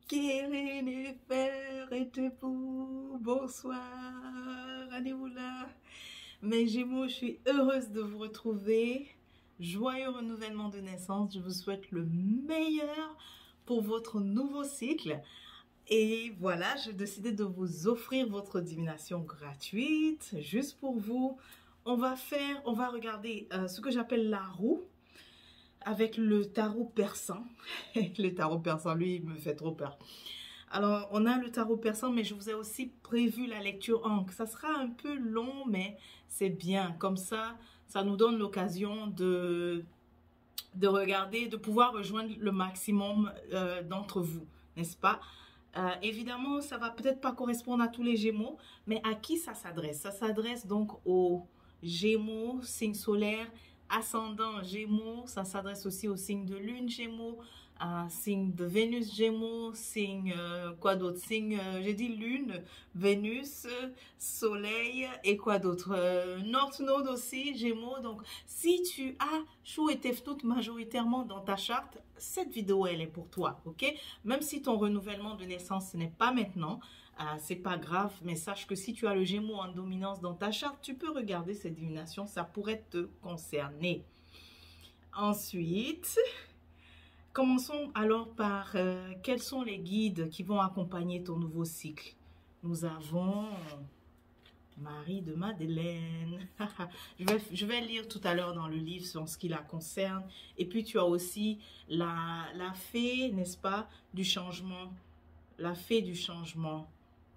Kérénéfer et Tepou, bonsoir, Anémoula. Mes Gémeaux, je suis heureuse de vous retrouver. Joyeux renouvellement de naissance, je vous souhaite le meilleur pour votre nouveau cycle. Et voilà, j'ai décidé de vous offrir votre divination gratuite, juste pour vous. On va regarder ce que j'appelle la roue avec le tarot persan. Le tarot persan, lui, il me fait trop peur. Alors, on a le tarot persan, mais je vous ai aussi prévu la lecture Ankh. Ça sera un peu long, mais c'est bien. Comme ça nous donne l'occasion de regarder, de pouvoir rejoindre le maximum d'entre vous, n'est-ce pas? Évidemment, ça va peut-être pas correspondre à tous les Gémeaux, mais à qui ça s'adresse? Ça s'adresse donc aux Gémeaux, signe solaire, ascendant Gémeaux, ça s'adresse aussi au signe de Lune Gémeaux, signe de Vénus Gémeaux, signe quoi d'autre? Signe, j'ai dit Lune, Vénus, Soleil et quoi d'autre? North Node aussi Gémeaux. Donc, si tu as Chou et Tefnout majoritairement dans ta charte, cette vidéo elle est pour toi, ok? Même si ton renouvellement de naissance ce n'est pas maintenant, c'est pas grave, mais sache que si tu as le Gémeaux en dominance dans ta charte, tu peux regarder cette divination, ça pourrait te concerner. Ensuite, commençons alors par quels sont les guides qui vont accompagner ton nouveau cycle. Nous avons Marie de Madeleine. je vais lire tout à l'heure dans le livre sur ce qui la concerne. Et puis tu as aussi la fée, n'est-ce pas, du changement. La fée du changement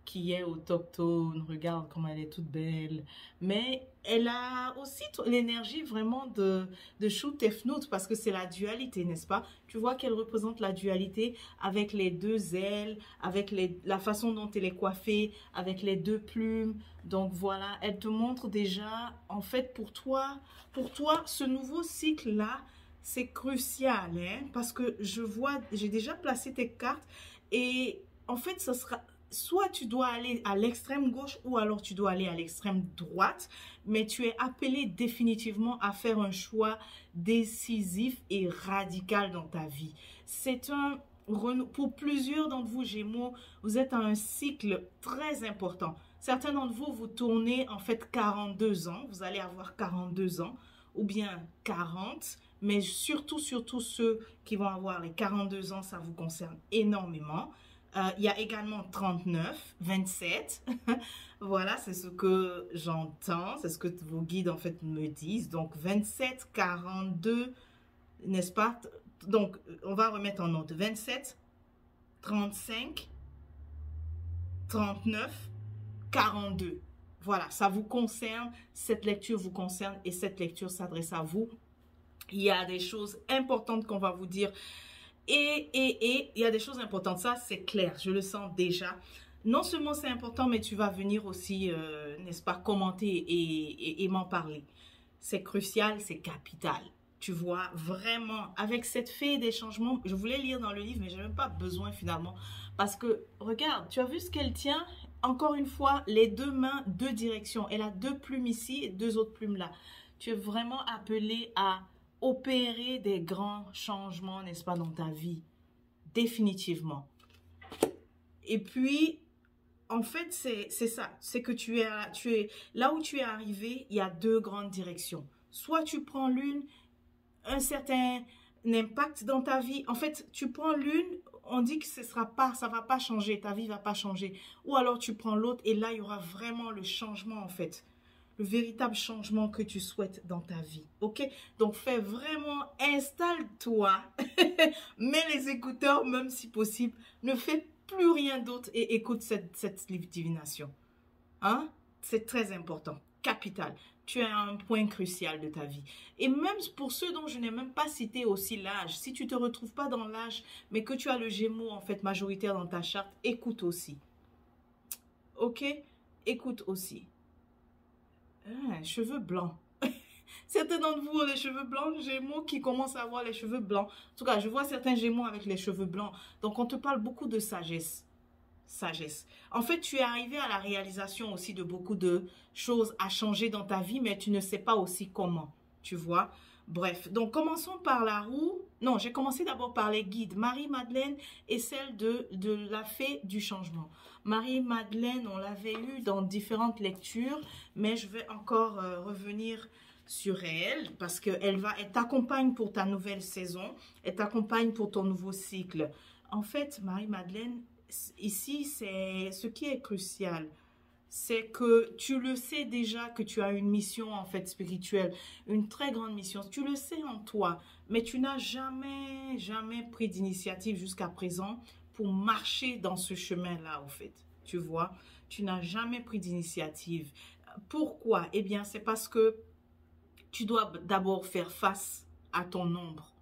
qui est autochtone. Regarde comme elle est toute belle. Mais elle a aussi l'énergie vraiment de Chou Tefnout parce que c'est la dualité, n'est-ce pas? Tu vois qu'elle représente la dualité avec les deux ailes, avec la façon dont elle est coiffée, avec les deux plumes. Donc voilà, elle te montre déjà, en fait, pour toi, ce nouveau cycle-là, c'est crucial, hein, parce que j'ai déjà placé tes cartes et en fait, ce sera soit tu dois aller à l'extrême gauche ou alors tu dois aller à l'extrême droite, mais tu es appelé définitivement à faire un choix décisif et radical dans ta vie. Pour plusieurs d'entre vous, Gémeaux, vous êtes à un cycle très important. Certains d'entre vous, vous tournez en fait 42 ans, vous allez avoir 42 ans ou bien 40, mais surtout ceux qui vont avoir les 42 ans, ça vous concerne énormément. Il y a également 39, 27. Voilà, c'est ce que j'entends, c'est ce que vos guides en fait me disent. Donc 27, 42, n'est-ce pas? Donc on va remettre en note 27, 35, 39, 42. Voilà, ça vous concerne, cette lecture vous concerne et cette lecture s'adresse à vous. Il y a des choses importantes qu'on va vous dire. Et il y a des choses importantes, ça c'est clair, je le sens déjà. Non seulement c'est important, mais tu vas venir aussi, n'est-ce pas, commenter et m'en parler. C'est crucial, c'est capital. Tu vois, vraiment, avec cette fée des changements, je voulais lire dans le livre, mais je n'ai même pas besoin finalement. Parce que, regarde, tu as vu ce qu'elle tient? Encore une fois, les deux mains, deux directions. Elle a deux plumes ici et deux autres plumes là. Tu es vraiment appelé à opérer des grands changements, n'est-ce pas, dans ta vie. Définitivement. Et puis, en fait, c'est ça. C'est que tu es là où tu es arrivé, il y a deux grandes directions. Soit tu prends l'une, un certain impact dans ta vie. En fait, tu prends l'une, on dit que ça va pas changer, ta vie va pas changer. Ou alors tu prends l'autre et là, il y aura vraiment le changement, en fait. Le véritable changement que tu souhaites dans ta vie, ok? Donc, fais vraiment, installe-toi, mets les écouteurs, même si possible, ne fais plus rien d'autre et écoute cette divination. Hein? C'est très important, capital. Tu es à un point crucial de ta vie. Et même pour ceux dont je n'ai même pas cité aussi l'âge, si tu ne te retrouves pas dans l'âge, mais que tu as le Gémeaux, en fait, majoritaire dans ta charte, écoute aussi. Ok? Écoute aussi. Cheveux blancs. Certains d'entre vous ont les cheveux blancs, Gémeaux qui commencent à avoir les cheveux blancs. En tout cas, je vois certains Gémeaux avec les cheveux blancs. Donc, on te parle beaucoup de sagesse. Sagesse. En fait, tu es arrivé à la réalisation aussi de beaucoup de choses à changer dans ta vie, mais tu ne sais pas aussi comment. Tu vois? Bref, donc commençons par la roue. Non, j'ai commencé d'abord par les guides. Marie-Madeleine est celle de la fée du changement. Marie-Madeleine, on l'avait eu dans différentes lectures, mais je vais encore revenir sur elle parce qu'elle elle t'accompagne pour ta nouvelle saison, elle t'accompagne pour ton nouveau cycle. En fait, Marie-Madeleine, ici, c'est ce qui est crucial. C'est que tu le sais déjà que tu as une mission en fait spirituelle, une très grande mission. Tu le sais en toi, mais tu n'as jamais pris d'initiative jusqu'à présent pour marcher dans ce chemin-là, en fait. Tu vois, tu n'as jamais pris d'initiative. Pourquoi? Eh bien, c'est parce que tu dois d'abord faire face à ton ombre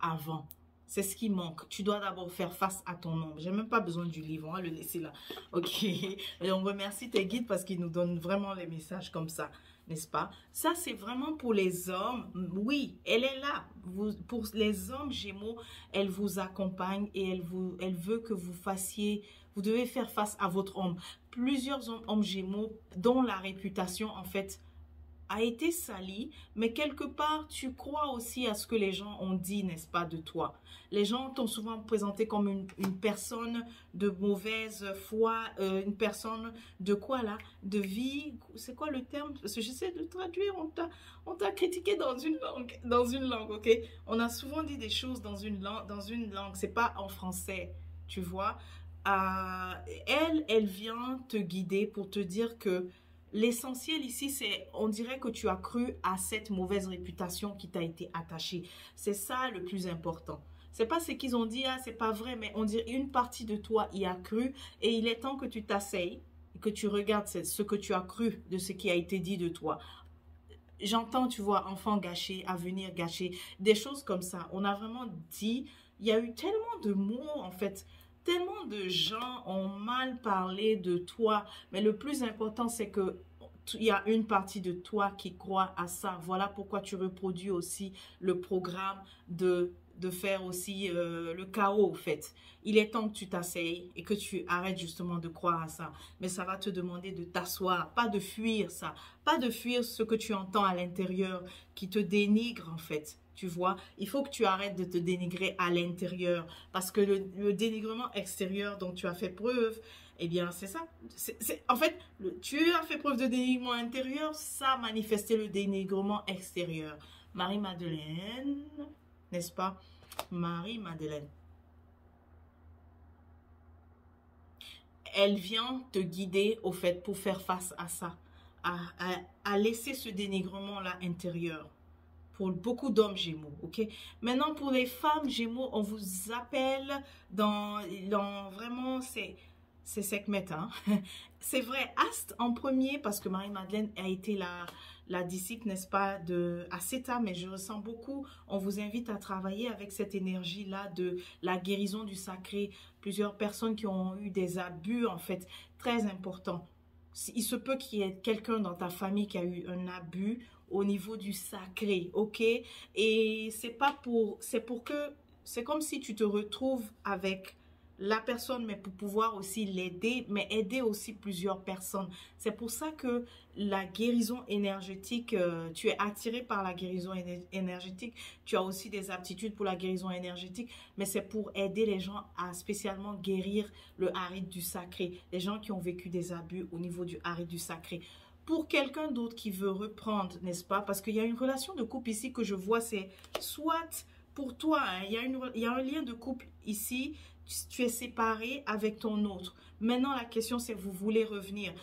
avant. C'est ce qui manque. Tu dois d'abord faire face à ton ombre. J'ai même pas besoin du livre. On va le laisser là. Ok. Et on remercie tes guides parce qu'ils nous donnent vraiment les messages comme ça. N'est-ce pas? Ça, c'est vraiment pour les hommes. Oui, elle est là. Pour les hommes Gémeaux, elle vous accompagne et elle veut que vous fassiez. Vous devez faire face à votre ombre. Plusieurs hommes Gémeaux dont la réputation, en fait, a été sali, mais quelque part, tu crois aussi à ce que les gens ont dit, n'est-ce pas, de toi. Les gens t'ont souvent présenté comme une personne de mauvaise foi, une personne de quoi là? De vie, c'est quoi le terme? Parce que j'essaie de traduire, on t'a critiqué dans une langue, ok? On a souvent dit des choses dans une langue, c'est pas en français, tu vois? Elle vient te guider pour te dire que l'essentiel ici, c'est, on dirait que tu as cru à cette mauvaise réputation qui t'a été attachée. C'est ça le plus important. C'est pas ce qu'ils ont dit, ah, c'est pas vrai, mais on dirait une partie de toi y a cru et il est temps que tu t'asseyes et que tu regardes ce que tu as cru de ce qui a été dit de toi. J'entends, tu vois, enfant gâché, avenir gâché, des choses comme ça. On a vraiment dit, il y a eu tellement de mots, en fait, tellement de gens ont mal parlé de toi, mais le plus important, c'est que il y a une partie de toi qui croit à ça. Voilà pourquoi tu reproduis aussi le programme de faire aussi le chaos, en fait. Il est temps que tu t'asseyes et que tu arrêtes justement de croire à ça. Mais ça va te demander de t'asseoir, pas de fuir ça, pas de fuir ce que tu entends à l'intérieur qui te dénigre, en fait. Tu vois, il faut que tu arrêtes de te dénigrer à l'intérieur parce que le dénigrement extérieur dont tu as fait preuve, eh bien, c'est ça. En fait, tu as fait preuve de dénigrement intérieur, ça a manifesté le dénigrement extérieur. Marie-Madeleine, n'est-ce pas? Marie-Madeleine. Elle vient te guider, au fait, pour faire face à ça, à laisser ce dénigrement-là intérieur. Pour beaucoup d'hommes Gémeaux, ok? Maintenant, pour les femmes Gémeaux, on vous appelle dans vraiment, c'est Sekhmet, hein? C'est vrai, Astre en premier, parce que Marie-Madeleine a été la disciple, n'est-ce pas, de Aseta, mais je ressens beaucoup, on vous invite à travailler avec cette énergie-là de la guérison du sacré. Plusieurs personnes qui ont eu des abus, en fait, très importants. Il se peut qu'il y ait quelqu'un dans ta famille qui a eu un abus au niveau du sacré, ok? Et c'est comme si tu te retrouves avec la personne, mais pour pouvoir aussi l'aider, mais aider aussi plusieurs personnes. C'est pour ça que la guérison énergétique, tu es attiré par la guérison énergétique, tu as aussi des aptitudes pour la guérison énergétique, mais c'est pour aider les gens à spécialement guérir le harith du sacré, les gens qui ont vécu des abus au niveau du harith du sacré. Pour quelqu'un d'autre qui veut reprendre, n'est-ce pas? Parce qu'il y a une relation de couple ici que je vois, c'est soit pour toi, hein, il y a un lien de couple ici, tu es séparé avec ton autre. Maintenant, la question, c'est vous voulez revenir.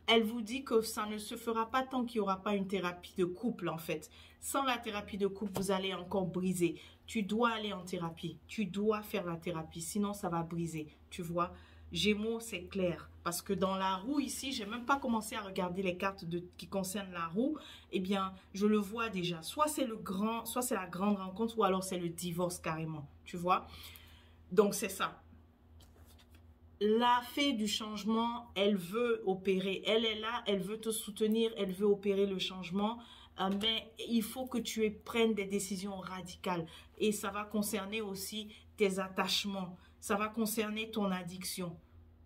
Elle vous dit que ça ne se fera pas tant qu'il n'y aura pas une thérapie de couple, en fait. Sans la thérapie de couple, vous allez encore briser. Tu dois aller en thérapie. Tu dois faire la thérapie, sinon ça va briser, tu vois. Gémeaux, c'est clair. Parce que dans la roue ici, j'ai même pas commencé à regarder les cartes qui concernent la roue. Eh bien, je le vois déjà. Soit c'est la grande rencontre, ou alors c'est le divorce carrément. Tu vois? Donc, c'est ça. La fée du changement, elle veut opérer. Elle est là, elle veut te soutenir, elle veut opérer le changement. Mais il faut que tu prennes des décisions radicales. Et ça va concerner aussi tes attachements. Ça va concerner ton addiction.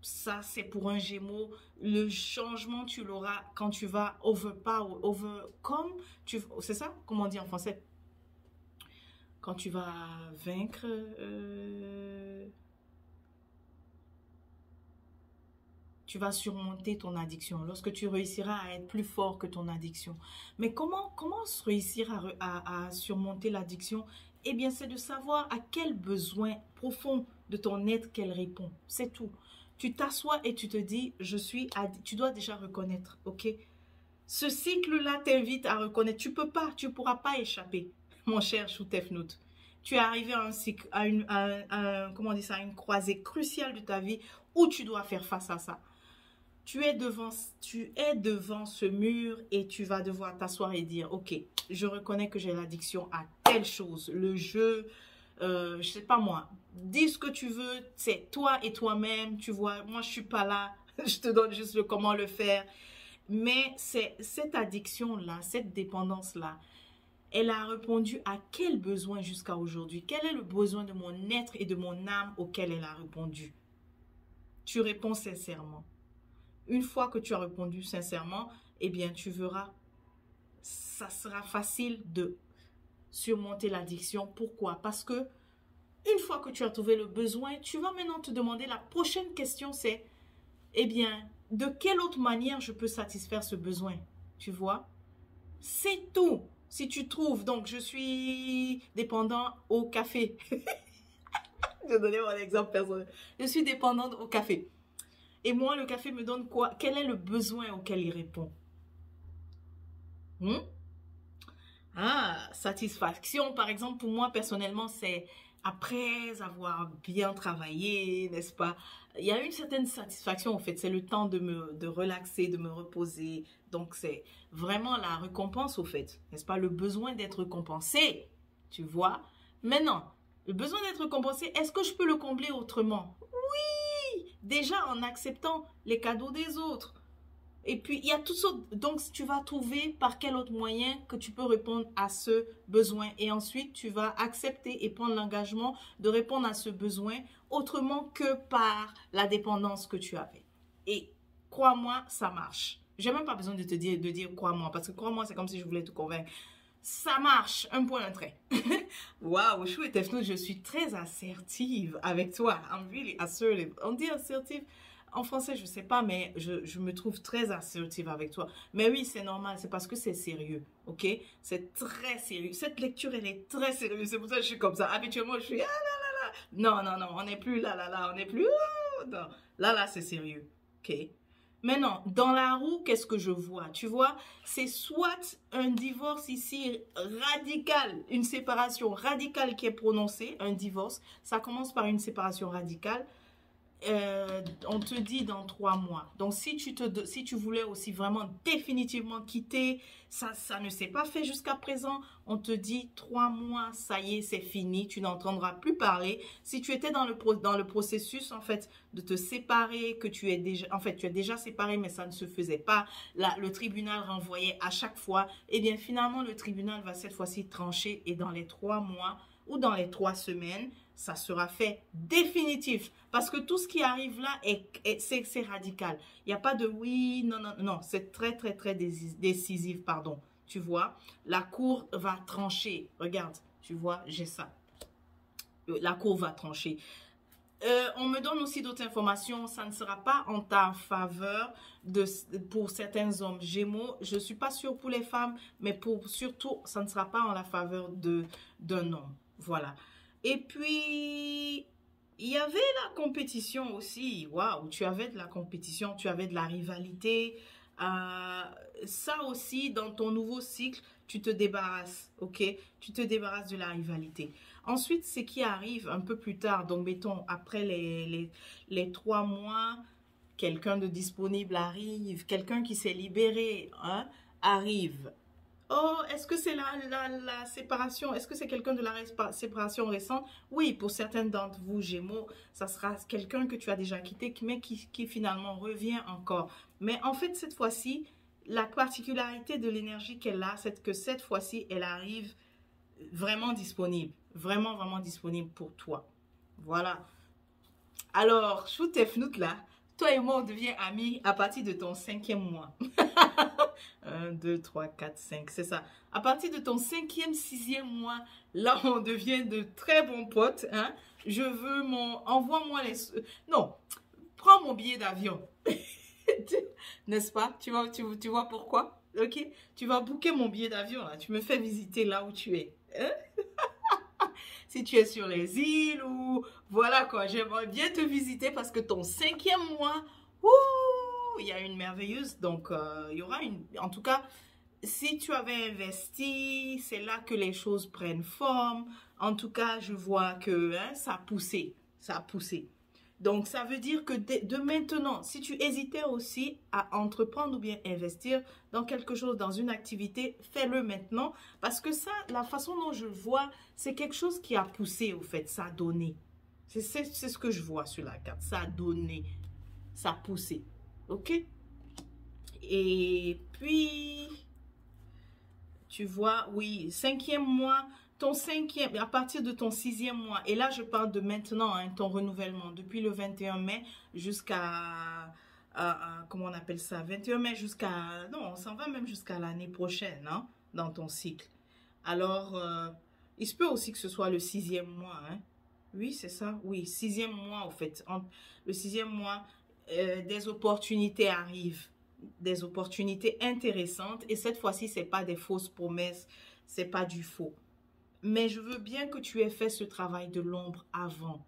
Ça, c'est pour un Gémeaux. Le changement, tu l'auras quand tu vas overcome. C'est ça? Comment on dit en français? quand tu vas vaincre tu vas surmonter ton addiction, lorsque tu réussiras à être plus fort que ton addiction. Mais comment réussir à surmonter l'addiction? Eh bien, c'est de savoir à quel besoin profond de ton être qu'elle répond. C'est tout. Tu t'assois et tu te dis, tu dois déjà reconnaître, ok? Ce cycle-là t'invite à reconnaître. Tu pourras pas échapper, mon cher Choutefnout. Tu es arrivé à un cycle, comment on dit ça, à une croisée cruciale de ta vie où tu dois faire face à ça. Tu es devant ce mur et tu vas devoir t'asseoir et dire, ok, je reconnais que j'ai l'addiction à telle chose, le jeu, je sais pas moi, dis ce que tu veux, c'est toi et toi-même, tu vois, moi je suis pas là, je te donne juste le comment le faire. Mais c'est cette addiction-là, cette dépendance-là, elle a répondu à quel besoin jusqu'à aujourd'hui? Quel est le besoin de mon être et de mon âme auquel elle a répondu? Tu réponds sincèrement. Une fois que tu as répondu sincèrement, eh bien, tu verras, ça sera facile de surmonter l'addiction. Pourquoi? Parce que une fois que tu as trouvé le besoin, tu vas maintenant te demander, la prochaine question, c'est, eh bien, de quelle autre manière je peux satisfaire ce besoin? Tu vois? C'est tout. Si tu trouves, donc, je suis dépendant au café. Je vais donner mon exemple personnel. Je suis dépendante au café. Et moi, le café me donne quoi? Quel est le besoin auquel il répond? Satisfaction, par exemple, pour moi, personnellement, c'est après avoir bien travaillé, n'est-ce pas? Il y a une certaine satisfaction, en fait. C'est le temps de relaxer, de me reposer. Donc, c'est vraiment la récompense, au fait. N'est-ce pas? Le besoin d'être récompensé, tu vois? Maintenant, le besoin d'être récompensé, est-ce que je peux le combler autrement? Déjà en acceptant les cadeaux des autres. Et puis, il y a toutes sortes. Donc, tu vas trouver par quel autre moyen que tu peux répondre à ce besoin. Et ensuite, tu vas accepter et prendre l'engagement de répondre à ce besoin autrement que par la dépendance que tu avais. Et crois-moi, ça marche. J'ai même pas besoin de te dire crois-moi, parce que crois-moi, c'est comme si je voulais te convaincre. Ça marche, un point, un trait. Waouh, Chou et Tefno, je suis très assertive avec toi. I'm really assertive. On dit assertive en français, je sais pas, mais je me trouve très assertive avec toi. Mais oui, c'est normal, c'est parce que c'est sérieux, ok? C'est très sérieux. Cette lecture, elle est très sérieuse. C'est pour ça que je suis comme ça. Habituellement, je suis ah là là là. Non, non, non, on n'est plus là là là. On n'est plus non. Là là, c'est sérieux, ok? Maintenant, dans la roue, qu'est-ce que je vois? Tu vois, c'est soit un divorce ici radical, une séparation radicale qui est prononcée, un divorce. Ça commence par une séparation radicale. On te dit dans 3 mois. Donc, si tu voulais aussi vraiment définitivement quitter, ça ne s'est pas fait jusqu'à présent. On te dit 3 mois, ça y est, c'est fini. Tu n'entendras plus parler. Si tu étais dans le processus, en fait, de te séparer, que tu es déjà séparé, mais ça ne se faisait pas. Là, le tribunal renvoyait à chaque fois. Eh bien, finalement, le tribunal va cette fois-ci trancher et dans les 3 mois ou dans les 3 semaines, ça sera fait définitif. Parce que tout ce qui arrive là, c'est radical. Il n'y a pas de oui, non, non, non. C'est très, très, très décisif, pardon. Tu vois, la cour va trancher. Regarde, tu vois, j'ai ça. La cour va trancher. On me donne aussi d'autres informations. Ça ne sera pas en ta faveur pour certains hommes Gémeaux. Je ne suis pas sûre pour les femmes, mais surtout, ça ne sera pas en la faveur d'un homme. Voilà. Et puis, il y avait la compétition aussi. Waouh, tu avais de la compétition, tu avais de la rivalité. Ça aussi, dans ton nouveau cycle, tu te débarrasses, ok? Tu te débarrasses de la rivalité. Ensuite, ce qui arrive un peu plus tard, donc mettons, après les 3 mois, quelqu'un de disponible arrive, quelqu'un qui s'est libéré arrive. Oh, est-ce que c'est la séparation? Est-ce que c'est quelqu'un de la séparation récente? Oui, pour certains d'entre vous, Gémeaux, ça sera quelqu'un que tu as déjà quitté, mais qui finalement revient encore. Mais en fait, cette fois-ci, la particularité de l'énergie qu'elle a, c'est que cette fois-ci, elle arrive vraiment disponible. Vraiment, vraiment disponible pour toi. Voilà. Alors, Choutefnout là, toi et moi, on devient amis à partir de ton 5e mois. 1, 2, 3, 4, 5, c'est ça. À partir de ton 5e, 6e mois, là, on devient de très bons potes. Hein? Je veux mon... Envoie-moi les... Non, prends mon billet d'avion. N'est-ce pas? Tu vois pourquoi? Ok? Tu vas booker mon billet d'avion, là. Tu me fais visiter là où tu es. Hein? Si tu es sur les îles ou... Voilà quoi, j'aimerais bien te visiter parce que ton 5e mois... Ouh, il y a une merveilleuse. Donc, il y aura une... En tout cas... Si tu avais investi, c'est là que les choses prennent forme. En tout cas, je vois que hein, ça a poussé. Ça a poussé. Donc, ça veut dire que de maintenant, si tu hésitais aussi à entreprendre ou bien investir dans quelque chose, dans une activité, fais-le maintenant. Parce que ça, la façon dont je vois, c'est quelque chose qui a poussé au fait. Ça a donné. C'est ce que je vois sur la carte. Ça a donné. Ça a poussé. OK? Et puis... Tu vois, oui, 5e mois, ton 5e, à partir de ton 6e mois, et là je parle de maintenant, hein, ton renouvellement, depuis le 21 mai jusqu'à, comment on appelle ça, 21 mai jusqu'à, non, on s'en va même jusqu'à l'année prochaine, hein, dans ton cycle. Alors, il se peut aussi que ce soit le 6e mois, hein. Oui, c'est ça, oui, 6e mois, au fait, le 6e mois, des opportunités arrivent. Des opportunités intéressantes et cette fois-ci, c'est pas des fausses promesses, c'est pas du faux. Mais je veux bien que tu aies fait ce travail de l'ombre avant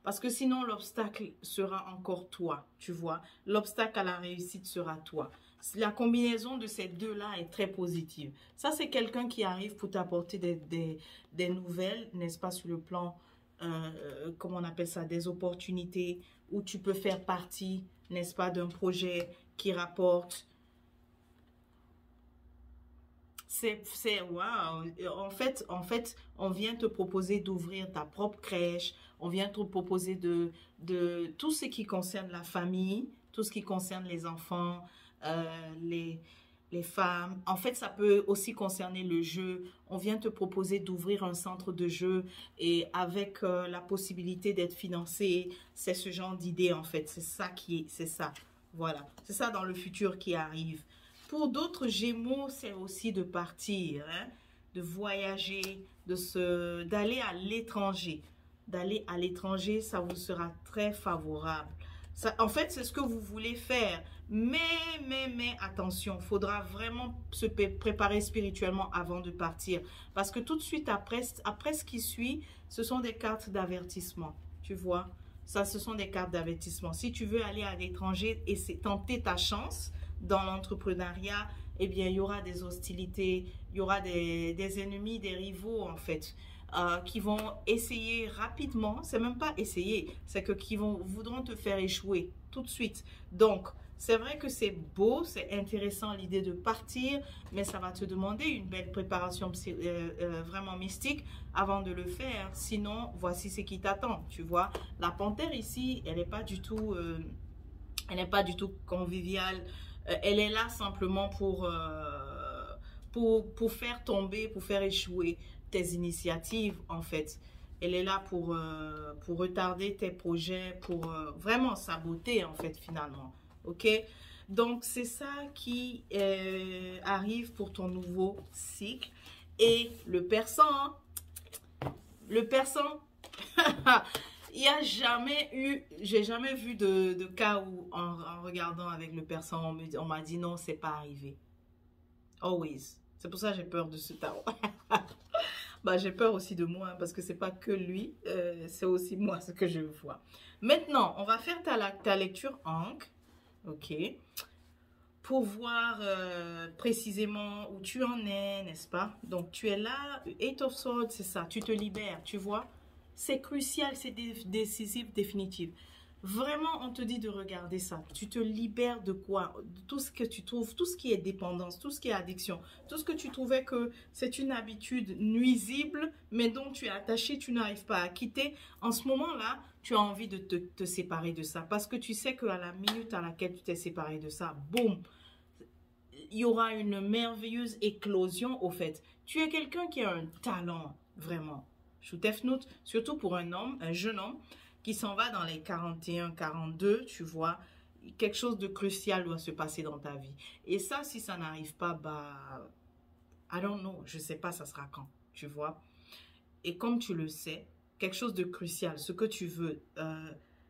parce que sinon l'obstacle sera encore toi, tu vois. L'obstacle à la réussite sera toi. La combinaison de ces deux-là est très positive. Ça, c'est quelqu'un qui arrive pour t'apporter des nouvelles, n'est-ce pas, sur le plan, comment on appelle ça, des opportunités où tu peux faire partie, n'est-ce pas, d'un projet qui rapporte. C'est waouh. En fait, on vient te proposer d'ouvrir ta propre crèche. On vient te proposer de tout ce qui concerne la famille, tout ce qui concerne les enfants, les femmes. En fait, ça peut aussi concerner le jeu. On vient te proposer d'ouvrir un centre de jeu et avec la possibilité d'être financé. C'est ce genre d'idée, en fait. C'est ça. Voilà. C'est ça dans le futur qui arrive. Pour d'autres Gémeaux, c'est aussi de partir, hein, de voyager, d'aller à l'étranger. D'aller à l'étranger, ça vous sera très favorable. Ça, en fait, c'est ce que vous voulez faire. Mais attention, il faudra vraiment se préparer spirituellement avant de partir. Parce que tout de suite après ce qui suit, ce sont des cartes d'avertissement. Tu vois? Ça, ce sont des cartes d'avertissement. Si tu veux aller à l'étranger et tenter ta chance dans l'entrepreneuriat, eh bien, il y aura des hostilités, il y aura des ennemis, des rivaux, en fait, qui vont essayer rapidement, c'est même pas essayer, c'est que voudront te faire échouer tout de suite. Donc, c'est vrai que c'est beau, c'est intéressant l'idée de partir, mais ça va te demander une belle préparation vraiment mystique avant de le faire. Sinon, voici ce qui t'attend, tu vois. La panthère ici, elle n'est pas du tout, conviviale. Elle est là simplement pour faire tomber, pour faire échouer tes initiatives, en fait. Elle est là pour retarder tes projets, pour vraiment saboter, en fait, finalement. OK? Donc, c'est ça qui arrive pour ton nouveau cycle. Et le persan, il n'y a jamais eu, j'ai jamais vu de cas où, en regardant avec le persan, on m'a dit non, c'est pas arrivé. Always. C'est pour ça que j'ai peur de ce tarot. Bah, j'ai peur aussi de moi, hein, parce que c'est pas que lui, c'est aussi moi ce que je vois. Maintenant, on va faire ta lecture Ankh. OK, pour voir précisément où tu en es, n'est-ce pas? Donc, tu es là, 8 of Swords, c'est ça, tu te libères, tu vois? C'est crucial, c'est décisif, définitif. Vraiment, on te dit de regarder ça. Tu te libères de quoi? De tout ce que tu trouves, tout ce qui est dépendance, tout ce qui est addiction, tout ce que tu trouvais que c'est une habitude nuisible, mais dont tu es attaché, tu n'arrives pas à quitter. En ce moment-là, tu as envie de te séparer de ça. Parce que tu sais qu'à la minute à laquelle tu t'es séparé de ça, boum, il y aura une merveilleuse éclosion au fait. Tu es quelqu'un qui a un talent, vraiment. Shootefnout, surtout pour un homme, un jeune homme, qui s'en va dans les 41, 42, tu vois. quelque chose de crucial doit se passer dans ta vie. Et ça, si ça n'arrive pas, bah, I don't know, je sais pas, ça sera quand, tu vois. Et comme tu le sais, quelque chose de crucial, ce que tu veux,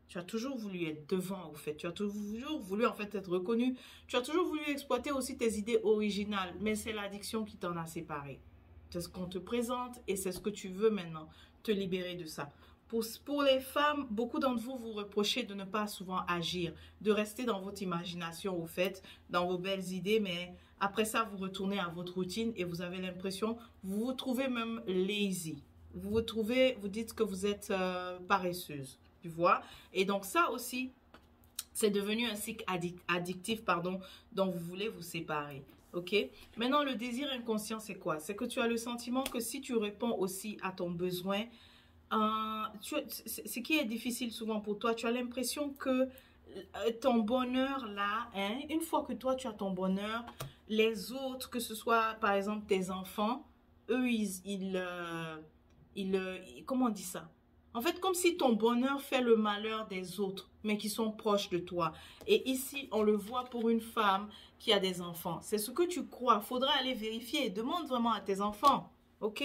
tu as toujours voulu être devant, au fait. Tu as toujours voulu, en fait, être reconnu. Tu as toujours voulu exploiter aussi tes idées originales, mais c'est l'addiction qui t'en a séparé. C'est ce qu'on te présente et c'est ce que tu veux maintenant, te libérer de ça. Pour les femmes, beaucoup d'entre vous vous reprochez de ne pas souvent agir, de rester dans votre imagination, au fait, dans vos belles idées, mais après ça, vous retournez à votre routine et vous avez l'impression, vous vous trouvez même lazy. Vous vous trouvez, vous dites que vous êtes paresseuse, tu vois. Et donc ça aussi, c'est devenu un cycle addictif, pardon, dont vous voulez vous séparer. Ok? Maintenant, le désir inconscient, c'est quoi? C'est que tu as le sentiment que si tu réponds aussi à ton besoin, ce qui est difficile souvent pour toi, tu as l'impression que ton bonheur là, hein, une fois que toi tu as ton bonheur, les autres, que ce soit par exemple tes enfants, eux, comment on dit ça? En fait, comme si ton bonheur fait le malheur des autres, mais qui sont proches de toi. Et ici, on le voit pour une femme qui a des enfants. C'est ce que tu crois. Faudra aller vérifier. Demande vraiment à tes enfants. OK?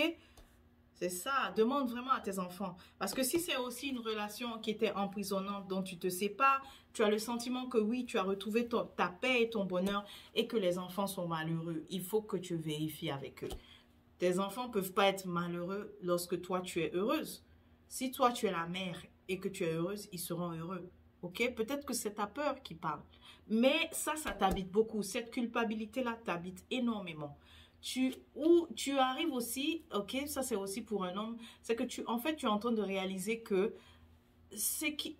C'est ça. Demande vraiment à tes enfants. Parce que si c'est aussi une relation qui était emprisonnante, dont tu te sépares, tu as le sentiment que oui, tu as retrouvé ta paix et ton bonheur et que les enfants sont malheureux. Il faut que tu vérifies avec eux. Tes enfants ne peuvent pas être malheureux lorsque toi, tu es heureuse. Si toi, tu es la mère et que tu es heureuse, ils seront heureux. OK? Peut-être que c'est ta peur qui parle. Mais ça t'habite beaucoup. Cette culpabilité-là t'habite énormément. Tu arrives aussi, OK? Ça, c'est aussi pour un homme. C'est que en fait, tu es en train de réaliser que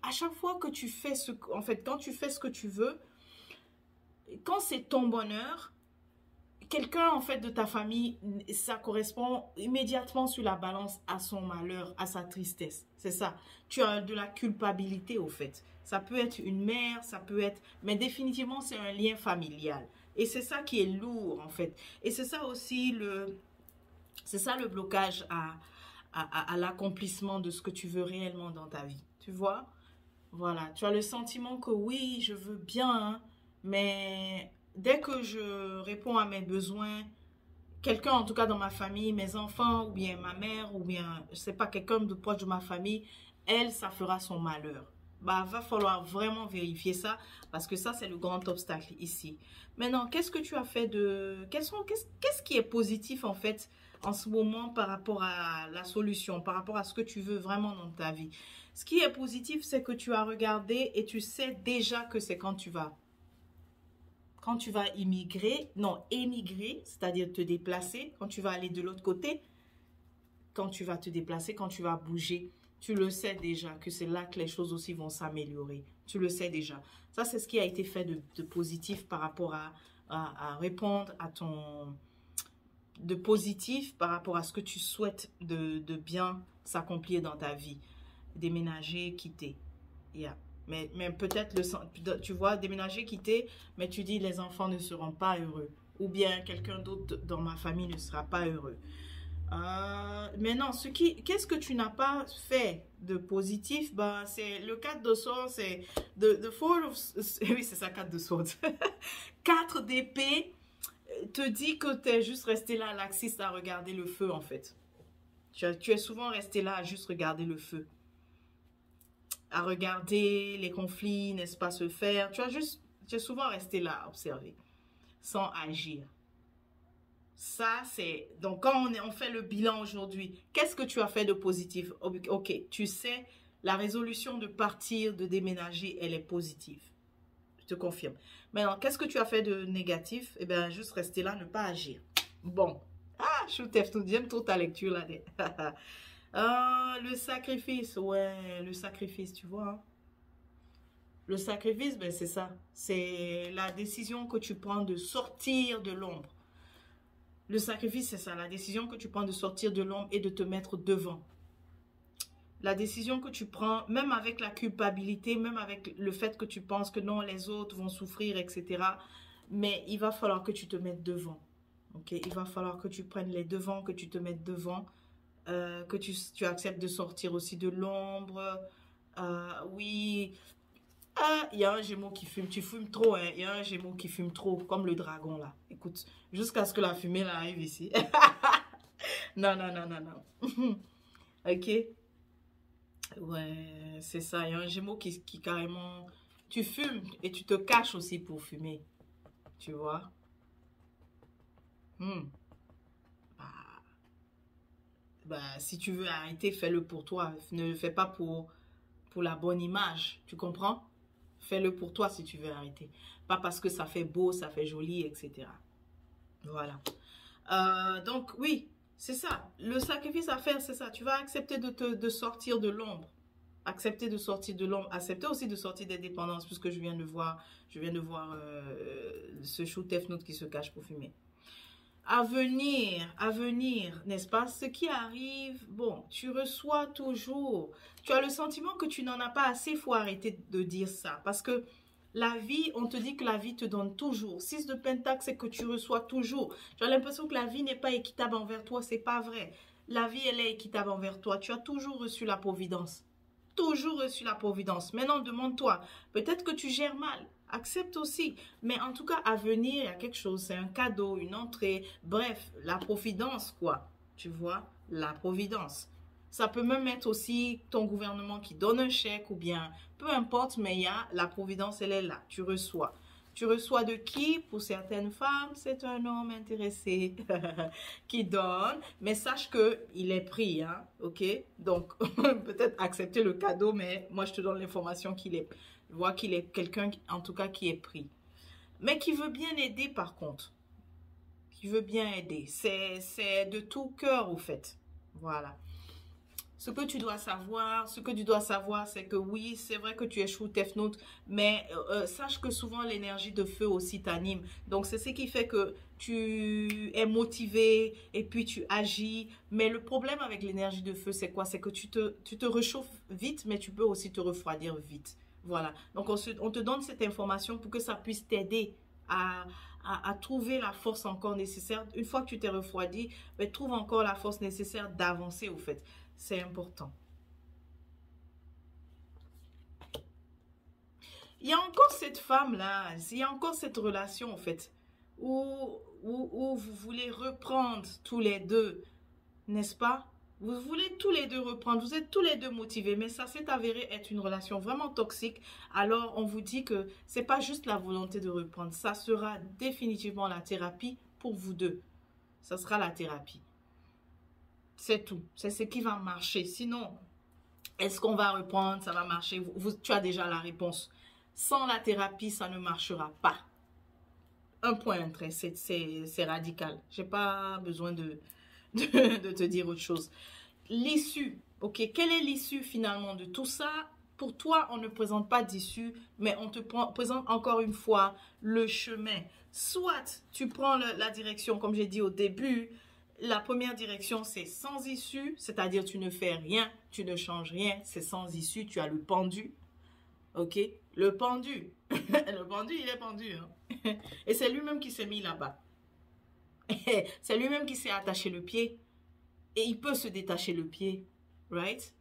à chaque fois que tu fais en fait, quand tu fais ce que tu veux, quand c'est ton bonheur, quelqu'un en fait de ta famille, ça correspond immédiatement sur la balance à son malheur, à sa tristesse. C'est ça. Tu as de la culpabilité au fait. Ça peut être une mère, ça peut être... Mais définitivement, c'est un lien familial. Et c'est ça qui est lourd en fait. Et c'est ça aussi c'est ça le blocage à l'accomplissement de ce que tu veux réellement dans ta vie. Tu vois? Voilà. Tu as le sentiment que oui, je veux bien, hein, mais... Dès que je réponds à mes besoins, quelqu'un en tout cas dans ma famille, mes enfants ou bien ma mère ou bien, je sais pas, quelqu'un de proche de ma famille, elle, ça fera son malheur. Bah, va falloir vraiment vérifier ça parce que ça, c'est le grand obstacle ici. Maintenant, qu'est-ce que tu as fait qu'est-ce qui est positif en fait en ce moment par rapport à la solution, par rapport à ce que tu veux vraiment dans ta vie? Ce qui est positif, c'est que tu as regardé et tu sais déjà que c'est quand tu vas émigrer, c'est-à-dire te déplacer, quand tu vas aller de l'autre côté, quand tu vas te déplacer, quand tu vas bouger, tu le sais déjà que c'est là que les choses aussi vont s'améliorer. Tu le sais déjà. Ça, c'est ce qui a été fait de positif par rapport à répondre à de positif par rapport à ce que tu souhaites de bien s'accomplir dans ta vie. Déménager, quitter. Yeah. Mais peut-être, tu vois, déménager, quitter, mais tu dis les enfants ne seront pas heureux. Ou bien quelqu'un d'autre dans ma famille ne sera pas heureux. Mais non, qu'est-ce que tu n'as pas fait de positif? Ben, c'est le 4 de swords, c'est the four of... Oui, c'est ça, 4 de swords. 4 d'épée te dit que tu es juste resté là, laxiste, à regarder le feu, en fait. Tu es souvent resté là à juste regarder le feu. À regarder les conflits, n'est-ce pas, se faire. Tu es souvent resté là à observer, sans agir. Ça, c'est... Donc, quand on fait le bilan aujourd'hui, qu'est-ce que tu as fait de positif? Ok, tu sais, la résolution de partir, de déménager, elle est positive. Je te confirme. Maintenant, qu'est-ce que tu as fait de négatif? Eh bien, juste rester là, ne pas agir. Bon. Ah, Choutef, j'aime trop ta lecture là. Le sacrifice, ouais, le sacrifice, tu vois. Hein. Le sacrifice, ben, c'est ça. C'est la décision que tu prends de sortir de l'ombre. Le sacrifice, c'est ça. La décision que tu prends de sortir de l'ombre et de te mettre devant. La décision que tu prends, même avec la culpabilité, même avec le fait que tu penses que non, les autres vont souffrir, etc. Mais il va falloir que tu te mettes devant. Ok, il va falloir que tu prennes les devants, que tu te mettes devant. Que tu acceptes de sortir aussi de l'ombre. Oui, Ah, il y a un Gémeaux qui fume. Tu fumes trop, hein. Il y a un Gémeaux qui fume trop, comme le dragon, là. Écoute, jusqu'à ce que la fumée là, arrive ici. Non, non, non, non, non. Ok? Ouais, c'est ça. Il y a un Gémeaux qui carrément... Tu fumes et tu te caches aussi pour fumer. Tu vois? Hmm. Bah, si tu veux arrêter, fais-le pour toi. Ne le fais pas pour la bonne image. Tu comprends? Fais-le pour toi si tu veux arrêter. Pas parce que ça fait beau, ça fait joli, etc. Voilà. Donc, oui, c'est ça. Le sacrifice à faire, c'est ça. Tu vas accepter de sortir de l'ombre. Accepter de sortir de l'ombre. Accepter aussi de sortir des dépendances, puisque je viens de voir ce chou Tefnout qui se cache pour fumer. À venir, n'est-ce pas? Ce qui arrive, bon, tu reçois toujours. Tu as le sentiment que tu n'en as pas assez, il faut arrêter de dire ça. Parce que la vie, on te dit que la vie te donne toujours. 6 de Pentacle, c'est que tu reçois toujours. Tu as l'impression que la vie n'est pas équitable envers toi, c'est pas vrai. La vie, elle est équitable envers toi. Tu as toujours reçu la providence. Toujours reçu la providence. Maintenant, demande-toi, peut-être que tu gères mal. Accepte aussi. Mais en tout cas, à venir, il y a quelque chose. C'est un cadeau, une entrée. Bref, la providence, quoi. Tu vois, la providence. Ça peut même être aussi ton gouvernement qui donne un chèque ou bien, peu importe, mais il y a la providence, elle est là. Tu reçois. Tu reçois de qui? Pour certaines femmes, c'est un homme intéressé qui donne, mais sache que il est pris, hein, ok? Donc, peut-être accepter le cadeau, mais moi, je te donne l'information qu'il est, je vois qu'il est quelqu'un, en tout cas, qui est pris. Mais qui veut bien aider, par contre. Qui veut bien aider. C'est de tout cœur, au fait. Voilà. Ce que tu dois savoir, c'est que oui, c'est vrai que tu échoues Tef Note, mais sache que souvent l'énergie de feu aussi t'anime. Donc c'est ce qui fait que tu es motivé et puis tu agis. Mais le problème avec l'énergie de feu, c'est quoi? C'est que tu te réchauffes vite, mais tu peux aussi te refroidir vite. Voilà. Donc on te donne cette information pour que ça puisse t'aider à trouver la force encore nécessaire. Une fois que tu t'es refroidi, ben, trouve encore la force nécessaire d'avancer au fait. C'est important. Il y a encore cette femme-là, il y a encore cette relation en fait, où vous voulez reprendre tous les deux, n'est-ce pas? Vous voulez tous les deux reprendre, vous êtes tous les deux motivés, mais ça s'est avéré être une relation vraiment toxique. Alors on vous dit que c'est pas juste la volonté de reprendre, ça sera définitivement la thérapie pour vous deux. Ça sera la thérapie. C'est tout. C'est ce qui va marcher. Sinon, est-ce qu'on va reprendre? Ça va marcher? Tu as déjà la réponse. Sans la thérapie, ça ne marchera pas. Un point, un trait. C'est radical. J'ai pas besoin de te dire autre chose. L'issue. Ok, quelle est l'issue finalement de tout ça? Pour toi, on ne présente pas d'issue, mais on te présente encore une fois le chemin. Soit tu prends la direction, comme j'ai dit au début, la première direction, c'est sans issue, c'est-à-dire tu ne fais rien, tu ne changes rien, c'est sans issue, tu as le pendu, ok? Le pendu, le pendu, il est pendu, hein? Et c'est lui-même qui s'est mis là-bas. C'est lui-même qui s'est attaché le pied, et il peut se détacher le pied, right?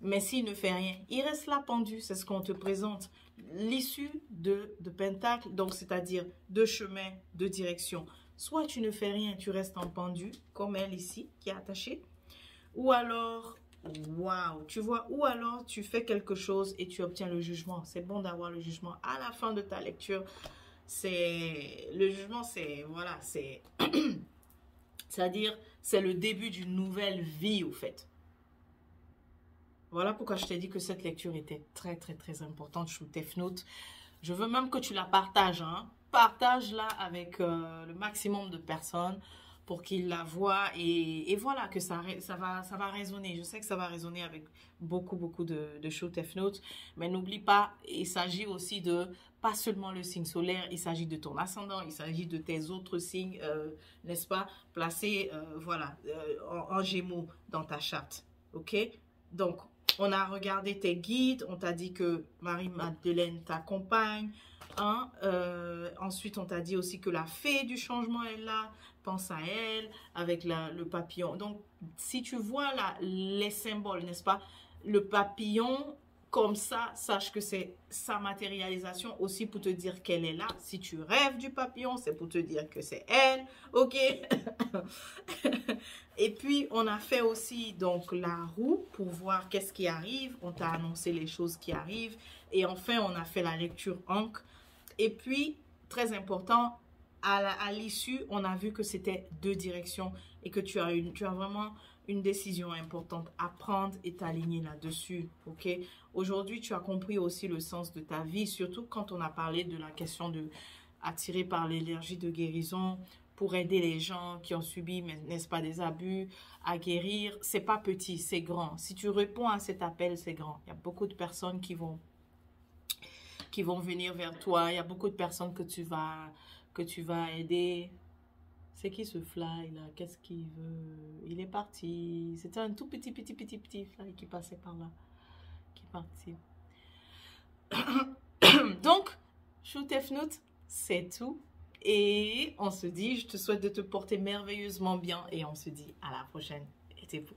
Mais s'il ne fait rien, il reste là pendu, c'est ce qu'on te présente. L'issue de Pentacle, donc c'est-à-dire de chemin, de direction. Soit tu ne fais rien, tu restes en pendu, comme elle ici, qui est attachée. Ou alors, waouh, tu vois, ou alors tu fais quelque chose et tu obtiens le jugement. C'est bon d'avoir le jugement à la fin de ta lecture. Le jugement, voilà, c'est-à-dire, c'est le début d'une nouvelle vie, au fait. Voilà pourquoi je t'ai dit que cette lecture était très, très, très importante sous Tef Note. Je veux même que tu la partages, hein. Partage-la avec le maximum de personnes pour qu'ils la voient et voilà, que ça va résonner. Je sais que ça va résonner avec beaucoup, beaucoup de show Tef Note. Mais n'oublie pas, il s'agit aussi de, pas seulement le signe solaire, il s'agit de ton ascendant, il s'agit de tes autres signes, n'est-ce pas, placés, voilà, en gémeaux dans ta charte. Ok? Donc, on a regardé tes guides, on t'a dit que Marie-Madeleine t'accompagne. Hein? Ensuite, on t'a dit aussi que la fée du changement est là. Pense à elle avec le papillon. Donc, si tu vois là, les symboles, n'est-ce pas? Le papillon Comme ça, sache que c'est sa matérialisation aussi pour te dire qu'elle est là. Si tu rêves du papillon, c'est pour te dire que c'est elle. OK? Et puis, on a fait aussi donc la roue pour voir qu'est-ce qui arrive. On t'a annoncé les choses qui arrivent. Et enfin, on a fait la lecture Ankh. Et puis, très important, à l'issue, on a vu que c'était 2 directions et que tu as vraiment une décision importante à prendre et t'aligner là-dessus, ok? Aujourd'hui, tu as compris aussi le sens de ta vie, surtout quand on a parlé de la question de attirer par l'énergie de guérison pour aider les gens qui ont subi, n'est-ce pas, des abus, à guérir. C'est pas petit, c'est grand. Si tu réponds à cet appel, c'est grand. Il y a beaucoup de personnes qui vont venir vers toi. Il y a beaucoup de personnes que tu vas aider. C'est qui ce fly là? Qu'est-ce qu'il veut? Il est parti. C'était un tout petit fly qui passait par là. Qui est parti. Donc, shoot F-Note, c'est tout. Et on se dit, je te souhaite de te porter merveilleusement bien. Et on se dit à la prochaine. Et t'es beau.